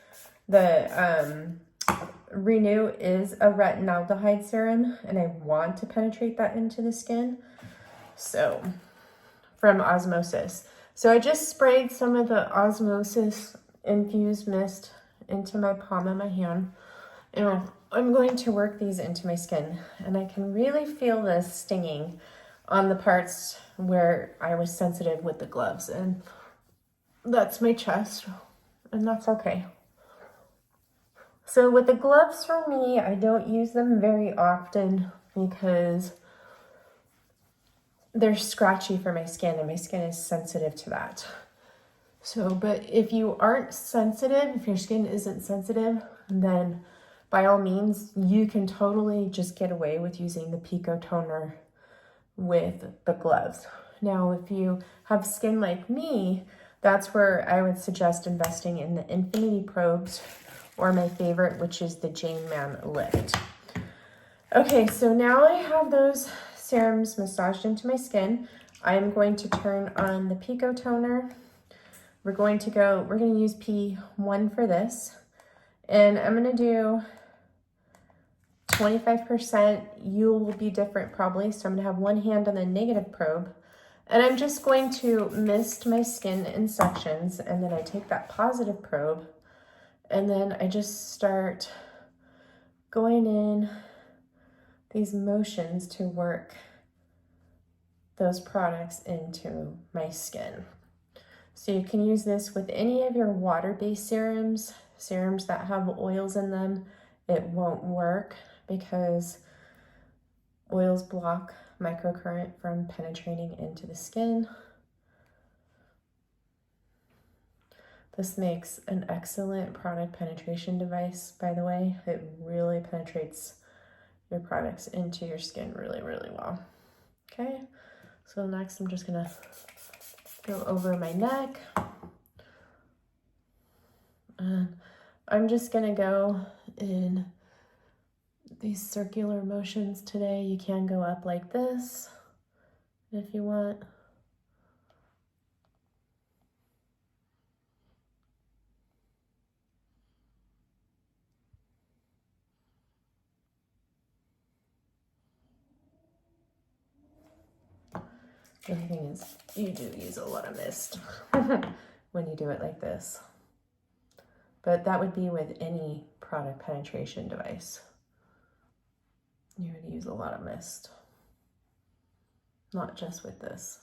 the, Renew is a retinaldehyde serum, and I want to penetrate that into the skin. So, from Osmosis. So I just sprayed some of the Osmosis infused mist into my palm of my hand. And I'm going to work these into my skin. And I can really feel the stinging on the parts where I was sensitive with the gloves. And that's my chest. And that's okay. So with the gloves for me, I don't use them very often because they're scratchy for my skin, and my skin is sensitive to that. So, but if you aren't sensitive, if your skin isn't sensitive, then by all means, you can totally just get away with using the Pico toner with the gloves. Now, if you have skin like me, that's where I would suggest investing in the infinity probes, or my favorite, which is the Jane Man Lift. Okay, so now I have those serums massaged into my skin. I'm going to turn on the Pico toner. We're going to use P1 for this. And I'm gonna do 25%. You will be different probably. So I'm gonna have one hand on the negative probe. And I'm just going to mist my skin in sections. And then I take that positive probe, and then I just start going in these motions to work those products into my skin. So you can use this with any of your water-based serums, serums that have oils in them. It won't work because oils block microcurrent from penetrating into the skin. This makes an excellent product penetration device, by the way. It really penetrates your products into your skin really, really well. Okay, so next I'm just gonna go over my neck. And I'm just gonna go in these circular motions today. You can go up like this if you want. The other thing is you do use a lot of mist when you do it like this. But that would be with any product penetration device. You would use a lot of mist, not just with this.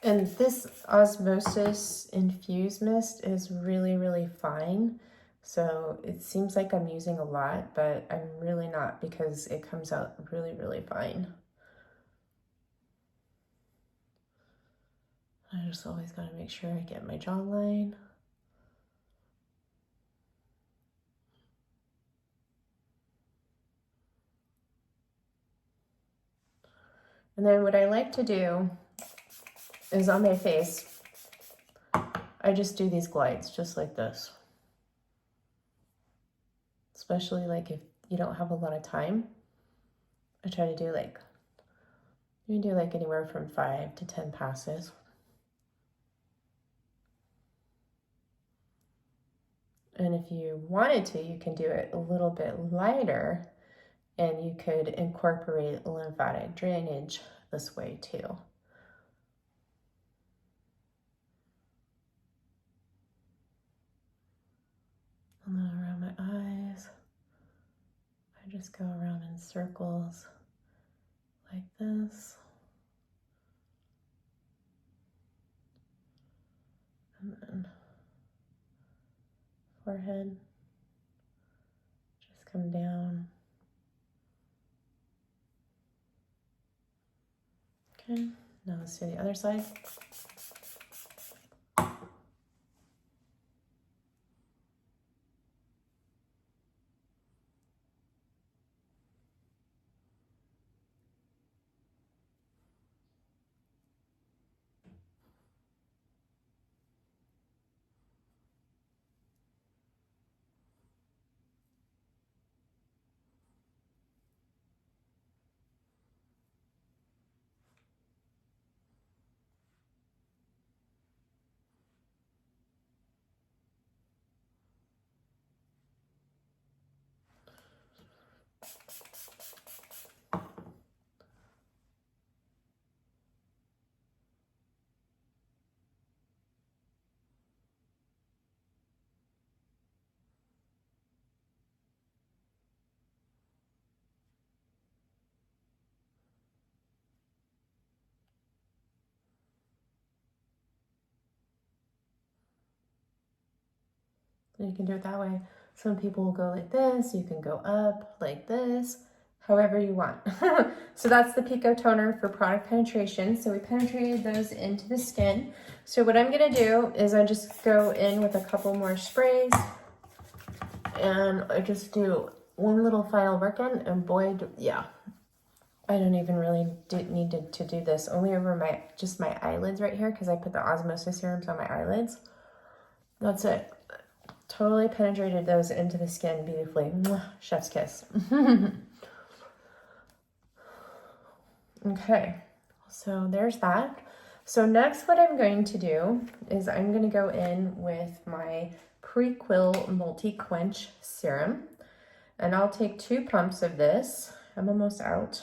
And this osmosis infused mist is really, really fine. So it seems like I'm using a lot, but I'm really not, because it comes out really, really fine. I just always gotta make sure I get my jawline. And then what I like to do is on my face, I just do these glides just like this. Especially like if you don't have a lot of time. I try to do like, you can do like anywhere from 5 to 10 passes. And if you wanted to, you can do it a little bit lighter, and you could incorporate lymphatic drainage this way too. And then around my eyes, I just go around in circles like this. And then forehead, just come down. Okay, now let's do the other side. You can do it that way. Some people will go like this. You can go up like this, however you want. So that's the Pico toner for product penetration. So we penetrated those into the skin. So what I'm gonna do is I just go in with a couple more sprays, and I just do one little final work in, and boy, yeah. I don't even really need to do this, only over my eyelids right here, because I put the osmosis serums on my eyelids. That's it. Totally penetrated those into the skin beautifully. Mwah, chef's kiss. Okay, so there's that. So next what I'm going to do is I'm going to go in with my Prequil Multi-Quench Serum. And I'll take 2 pumps of this. I'm almost out.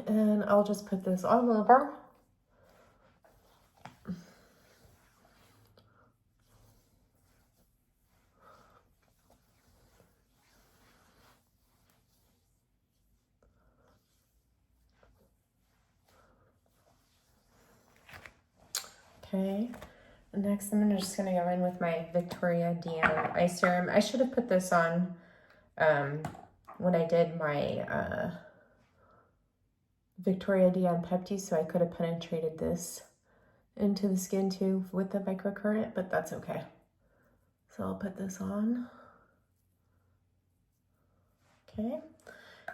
And I'll just put this all over. Okay, next I'm just going to go in with my Viktoria De Ann eye serum. I should have put this on when I did my Viktoria De Ann Pepti, so I could have penetrated this into the skin too with the microcurrent, but that's okay. So I'll put this on. Okay,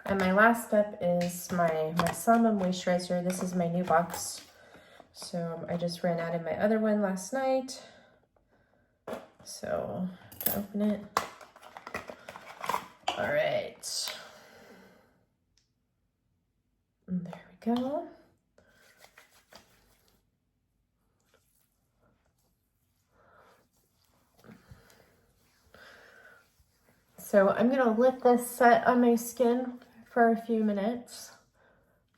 and my last step is my Samba moisturizer. This is my new box. So I just ran out of my other one last night. So to open it. All right. And there we go. So I'm gonna let this set on my skin for a few minutes,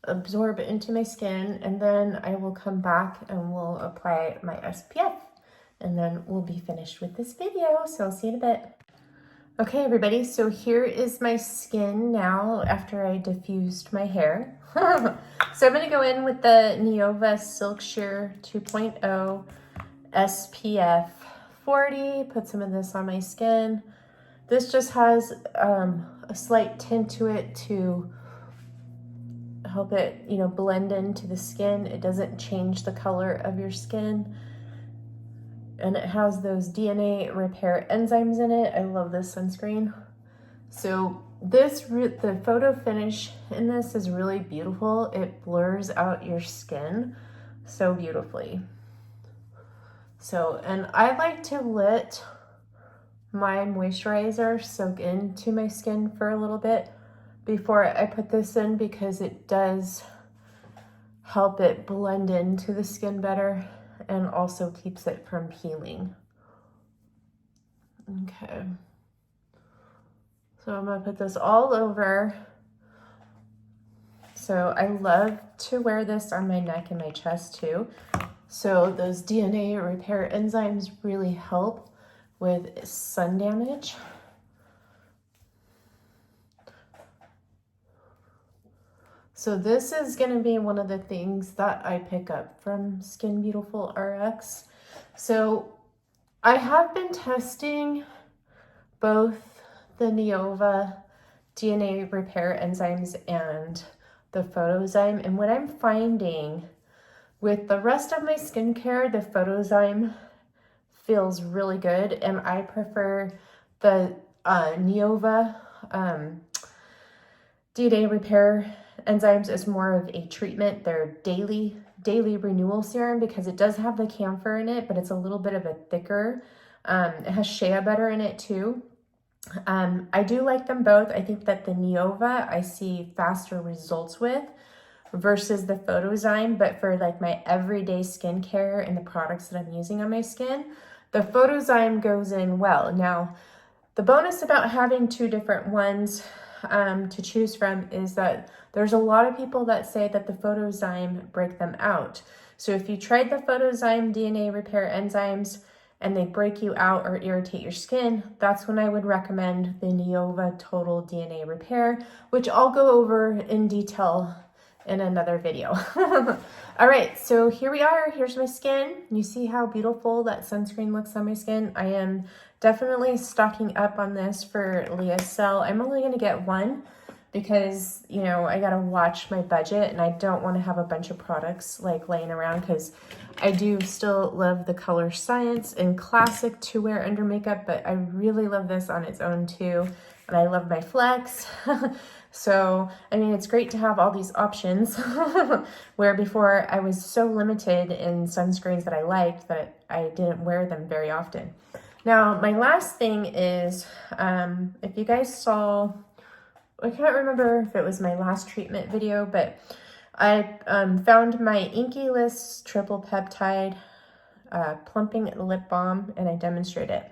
absorb it into my skin, and then I will come back and we'll apply my SPF, and then we'll be finished with this video. So I'll see you in a bit. Okay, everybody, so here is my skin now after I diffused my hair. So I'm gonna go in with the Neova Silk Sheer 2.0 SPF 40, put some of this on my skin. This just has a slight tint to it to help it, blend into the skin. It doesn't change the color of your skin. And it has those DNA repair enzymes in it. I love this sunscreen. So the photo finish in this is really beautiful. It blurs out your skin so beautifully. So, and I like to let my moisturizer soak into my skin for a little bit before I put this in, because it does help it blend into the skin better and also keeps it from peeling. Okay. So I'm gonna put this all over. So I love to wear this on my neck and my chest too. So those DNA repair enzymes really help with sun damage. So this is going to be one of the things that I pick up from Skin Beautiful RX. So I have been testing both the Neova DNA repair enzymes and the Photozyme, and what I'm finding with the rest of my skincare, the Photozyme feels really good, and I prefer the Neova DNA repair enzymes as more of a treatment. They're daily renewal serum, because it does have the camphor in it, but it's a little bit of a thicker. It has shea butter in it too. I do like them both. I think that the Neova I see faster results with versus the Photozyme, but for like my everyday skincare and the products that I'm using on my skin, the Photozyme goes in well. Now, the bonus about having two different ones to choose from is that there's a lot of people that say that the Photozyme break them out. So if you tried the Photozyme DNA repair enzymes and they break you out or irritate your skin, that's when I would recommend the Neova Total DNA Repair, which I'll go over in detail in another video. All right, so here we are. Here's my skin. You see how beautiful that sunscreen looks on my skin? I am definitely stocking up on this for Leah's cell. I'm only gonna get one because, I gotta watch my budget, and I don't wanna have a bunch of products like laying around, because I do still love the Color Science and Classic to wear under makeup, but I really love this on its own too. And I love my Flex. So, it's great to have all these options where before I was so limited in sunscreens that I liked that I didn't wear them very often. Now, my last thing is, if you guys saw, I can't remember if it was my last treatment video, but I found my Inky List Triple Peptide Plumping Lip Balm, and I demonstrated it.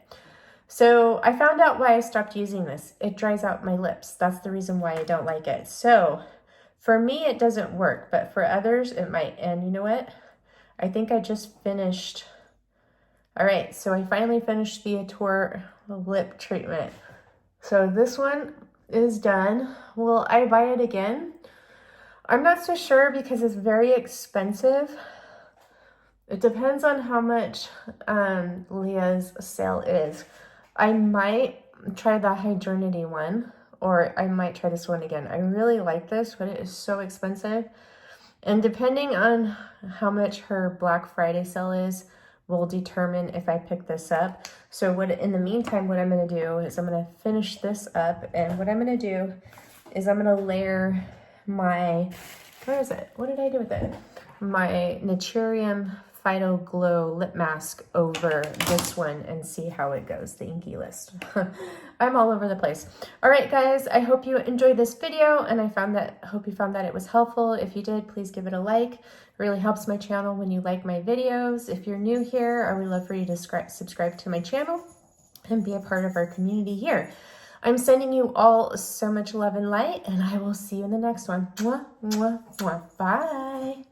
So I found out why I stopped using this. It dries out my lips. That's the reason why I don't like it. So for me, it doesn't work, but for others, it might. And you know what? I think I just finished. All right, so I finally finished the Atour lip treatment. So this one is done. Will I buy it again? I'm not so sure, because it's very expensive. It depends on how much Leah's sale is. I might try the Hydrinity one, or I might try this one again. I really like this, but it is so expensive. And depending on how much her Black Friday sale is, will determine if I pick this up. So in the meantime, what I'm gonna do is I'm gonna finish this up, and what I'm gonna do is I'm gonna layer my, where is it? What did I do with it? My Naturium Phyto Glow lip mask over this one and see how it goes, the Inky List. I'm all over the place. All right, guys, I hope you enjoyed this video, and hope you found that it was helpful. If you did, please give it a like. It really helps my channel when you like my videos. If you're new here, I would love for you to subscribe to my channel and be a part of our community here. I'm sending you all so much love and light, and I will see you in the next one. Mwah, mwah, mwah. Bye.